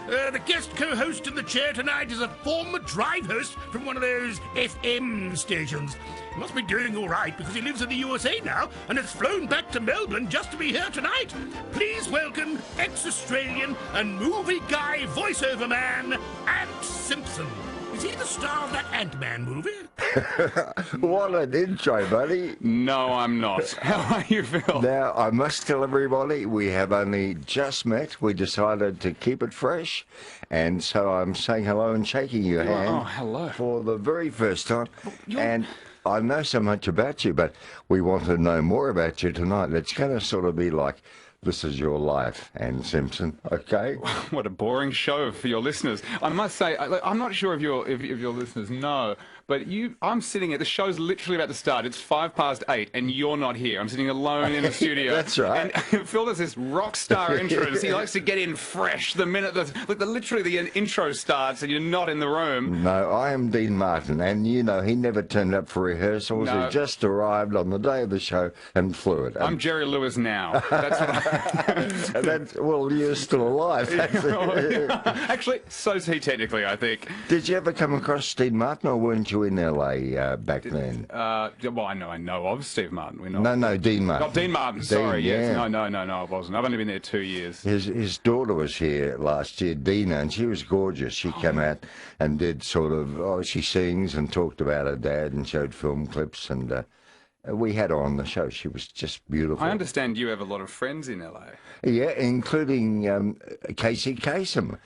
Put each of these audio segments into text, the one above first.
The guest co-host in the chair tonight is a former drive host from one of those FM stations. He must be doing all right because he lives in the USA now and has flown back to Melbourne just to be here tonight. Please welcome ex-Australian and movie guy voiceover man, Ant Simpson. Is he the star of that Ant-Man movie? What an intro, buddy. No, I'm not. How are you, Phil? Now, I must tell everybody, we have only just met. We decided to keep it fresh. And so I'm saying hello and shaking your hand. Oh, hello. For the very first time. And I know so much about you, but we want to know more about you tonight. It's going to sort of be like, this is your life, and Simpson, okay? What a boring show for your listeners. I must say, I'm not sure if your listeners know, but I'm sitting at, the show's literally about to start. It's 8:05, and you're not here. I'm sitting alone in the studio. That's right. And Phil does this rock star entrance. He likes to get in fresh the minute literally the intro starts and you're not in the room. No, I am Dean Martin, and you know, he never turned up for rehearsals. No. He just arrived on the day of the show and flew it. I'm Jerry Lewis now. That's what well, you're still alive. Actually, so's he technically, I think. Did you ever come across Dean Martin, or weren't you in LA back then? Well, I know of Steve Martin. No, Dean Martin. Oh, Dean Martin, sorry, Dean, yes. yeah. No, I wasn't. I've only been there 2 years. His daughter was here last year, Dina, and she was gorgeous. She came out and did sort of, she sings and talked about her dad and showed film clips, and we had her on the show. She was just beautiful. I understand you have a lot of friends in LA. Yeah, including Casey Kasem.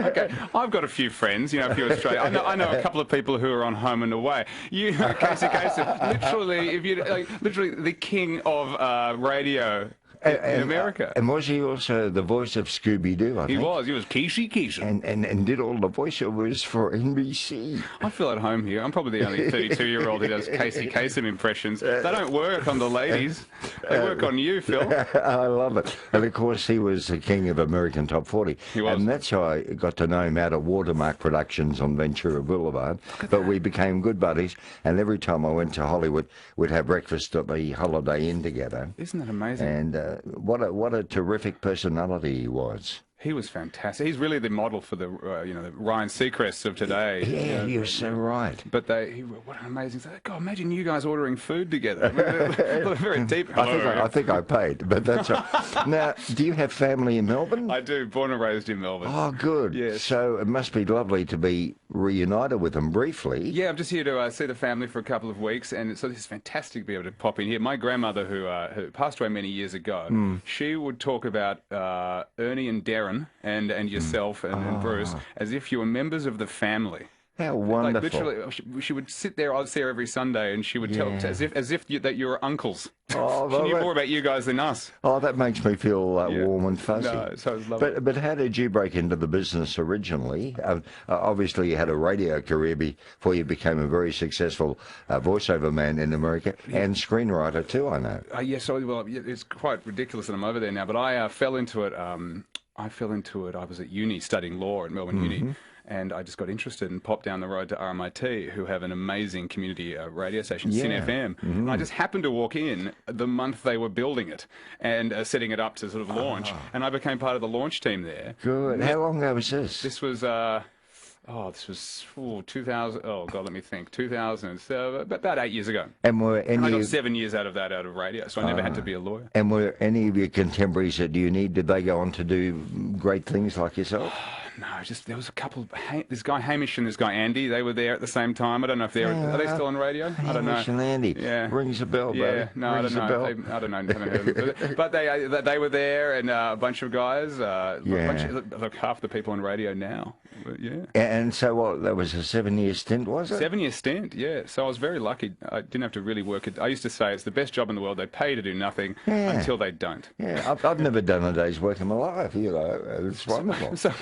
Okay, I've got a few friends, a few Australians. I know a couple of people who are on Home and Away. You, Casey Kasem, literally the king of radio. In America. And was he also the voice of Scooby-Doo, I think? He was Casey Kasem. And did all the voiceovers for NBC. I feel at home here. I'm probably the only 32-year-old who does Casey Kasem impressions. They don't work on the ladies. They work on you, Phil. I love it. And of course, he was the king of American Top 40. He was. And that's how I got to know him out of Watermark Productions on Ventura Boulevard. But we became good buddies. And every time I went to Hollywood, we'd have breakfast at the Holiday Inn together. Isn't that amazing? And what a terrific personality he was. He was fantastic. He's really the model for the the Ryan Seacrests of today. Yeah, you're so right. But what an amazing thing. God, imagine you guys ordering food together. Very deep. I think I paid, but that's right. Now, do you have family in Melbourne? I do. Born and raised in Melbourne. Oh, good. Yes. So it must be lovely to be reunited with them briefly. Yeah, I'm just here to see the family for a couple of weeks, and so it's fantastic to be able to pop in here. My grandmother, who passed away many years ago, she would talk about Ernie and Darren and yourself and Bruce as if you were members of the family. How wonderful! Like literally, she would sit there. I'd see her every Sunday, and she would tell as if that you were uncles. Oh, she knew more about you guys than us. Oh, that makes me feel warm and fuzzy. No, so it's lovely. But how did you break into the business originally? Obviously, you had a radio career before you became a very successful voiceover man in America and screenwriter too. I know. Yes, it's quite ridiculous that I'm over there now. But I fell into it. I was at uni studying law at Melbourne Uni. And I just got interested and popped down the road to RMIT, who have an amazing community radio station, Sin FM. And I just happened to walk in the month they were building it and setting it up to sort of launch. And I became part of the launch team there. Good. How long ago was this? This was 2000. Oh God, let me think. 2000. So about 8 years ago. And I got 7 years out of radio, so I never had to be a lawyer. And were any of your contemporaries at uni? Did they go on to do great things like yourself? No, there was a couple. This guy Hamish and this guy Andy. They were there at the same time. I don't know if are they still on radio? I don't know. Hamish and Andy. Yeah, rings a bell. Yeah, buddy. no, Rings I don't know. I don't know. Haven't heard of them. But they were there, and a bunch of guys. Look, half the people on radio now. But, yeah. And so what? That was a 7-year stint, was it? 7-year stint. Yeah. So I was very lucky. I didn't have to really work it. I used to say it's the best job in the world. They pay to do nothing until they don't. Yeah, I've never done a day's work in my life. It's wonderful. So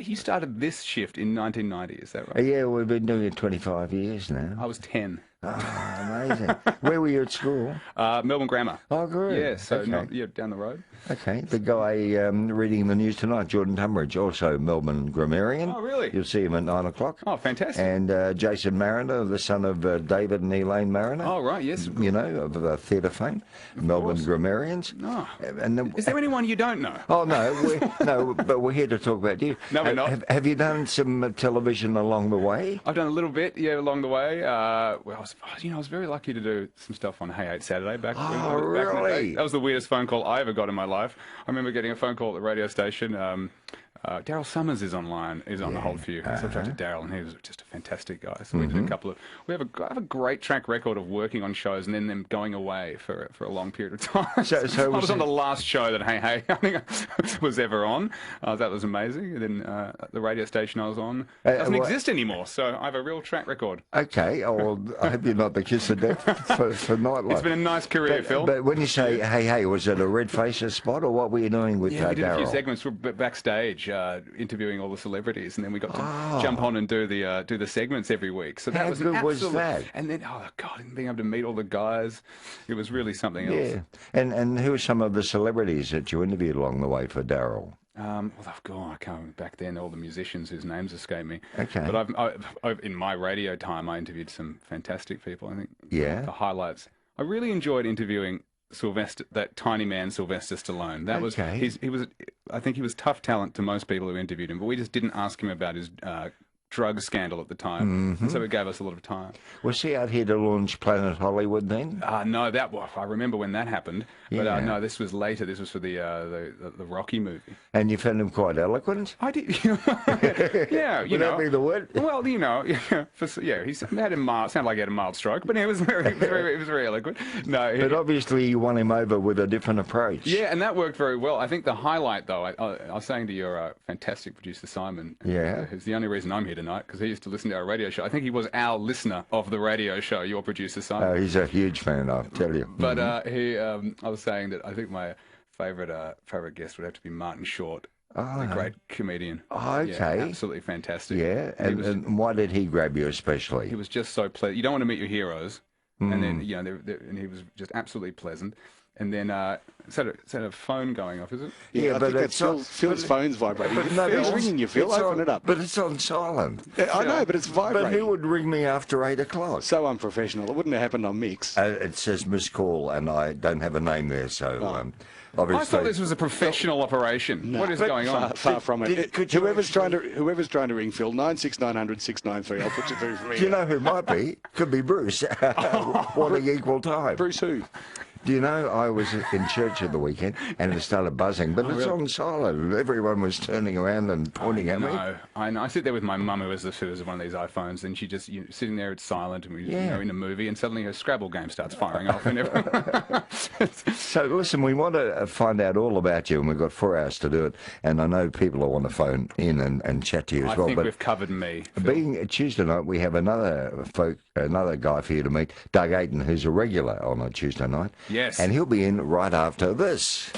you started this shift in 1990, is that right? Yeah, we've been doing it 25 years now. I was 10. Amazing. Where were you at school? Melbourne Grammar. Oh, good. Yeah, so Okay. down the road. Okay. The guy reading the news tonight, Jordan Tumberidge, also Melbourne grammarian. Oh, really? You'll see him at 9 o'clock. Oh, fantastic. And Jason Mariner, the son of David and Elaine Mariner. Oh, right, yes. You know, of theatre fame. Melbourne grammarians. Oh. And Is there anyone you don't know? Oh, no, but we're here to talk about you. No, we're not. Have you done some television along the way? I've done a little bit, along the way. I was very lucky to do some stuff on Hey 8 Saturday back. Oh, back in the day. really? That was the weirdest phone call I ever got in my life. I remember getting a phone call at the radio station. Daryl Summers is online, is on the Hold For You. So I talked to Daryl, and he was just a fantastic guy. So we did a couple of. We have a great track record of working on shows and then them going away for a long period of time. So I was on the last show that Hey I think was ever on. That was amazing. And then the radio station I was on doesn't exist anymore. So I have a real track record. Okay. Oh, well, I hope you're not the kiss of death for Nightline. It's been a nice career, Phil. But when you say hey, was it a Red Faces spot or what were you doing with we did a few Daryl? segments. We're backstage interviewing all the celebrities, and then we got to jump on and do the segments every week. So that How was good an was absolute. that? And then and being able to meet all the guys, it was really something else. Yeah. And who are some of the celebrities that you interviewed along the way for Daryl? Well, I've gone. I can't. Back then, all the musicians whose names escape me. Okay. But I've in my radio time, I interviewed some fantastic people. I think. Yeah. The highlights. I really enjoyed interviewing Sylvester, that tiny man, Sylvester Stallone. That was he was. I think he was tough talent to most people who interviewed him, but we just didn't ask him about his drug scandal at the time, and so it gave us a lot of time. Was he out here to launch Planet Hollywood then? No, I remember when that happened, but no, this was later. This was for the Rocky movie. And you found him quite eloquent? I did, yeah, Would that be the word? Well, he had a mild, sounded like he had a mild stroke, but it was very eloquent. No, But obviously you won him over with a different approach. yeah, and that worked very well. I think the highlight, though, I was saying to your fantastic producer Simon, who's the only reason I'm here tonight, because he used to listen to our radio show. I think he was our listener of the radio show, your producer Simon. Oh, he's a huge fan, I'll tell you. But I was saying that I think my favourite guest would have to be Martin Short, the great comedian. Oh, okay. Yeah, absolutely fantastic. Yeah, and why did he grab you especially? He was just so pleasant. You don't want to meet your heroes, and then and he was just absolutely pleasant. And then is that a phone going off? Is it? Yeah, I but think that's Phil's phone's vibrating. Who's ringing you, Phil? Open it up. But it's on silent. I know, but it's vibrating. But who would ring me after 8 o'clock? So unprofessional. It wouldn't have happened on Mix. It says missed call, and I don't have a name there, so obviously. I thought this was a professional operation. No, what is going on? Far from it. Whoever's trying to ring Phil, 96900 693. I'll put you through for me. Do you know who it might be? Could be Bruce, wanting equal time. Bruce who? Do you know, I was in church at the weekend and it started buzzing, but it's on silent. Everyone was turning around and pointing at me. I know. I sit there with my mum, who has one of these iPhones, and she just sitting there, it's silent, and we're in a movie, and suddenly her Scrabble game starts firing off. And So listen, we want to find out all about you, and we've got 4 hours to do it. And I know people will want to phone in and chat to you as well. I think we've covered me. Being Tuesday night, we have another guy for you to meet, Doug Ayton, who's a regular on a Tuesday night. Yes. And he'll be in right after this.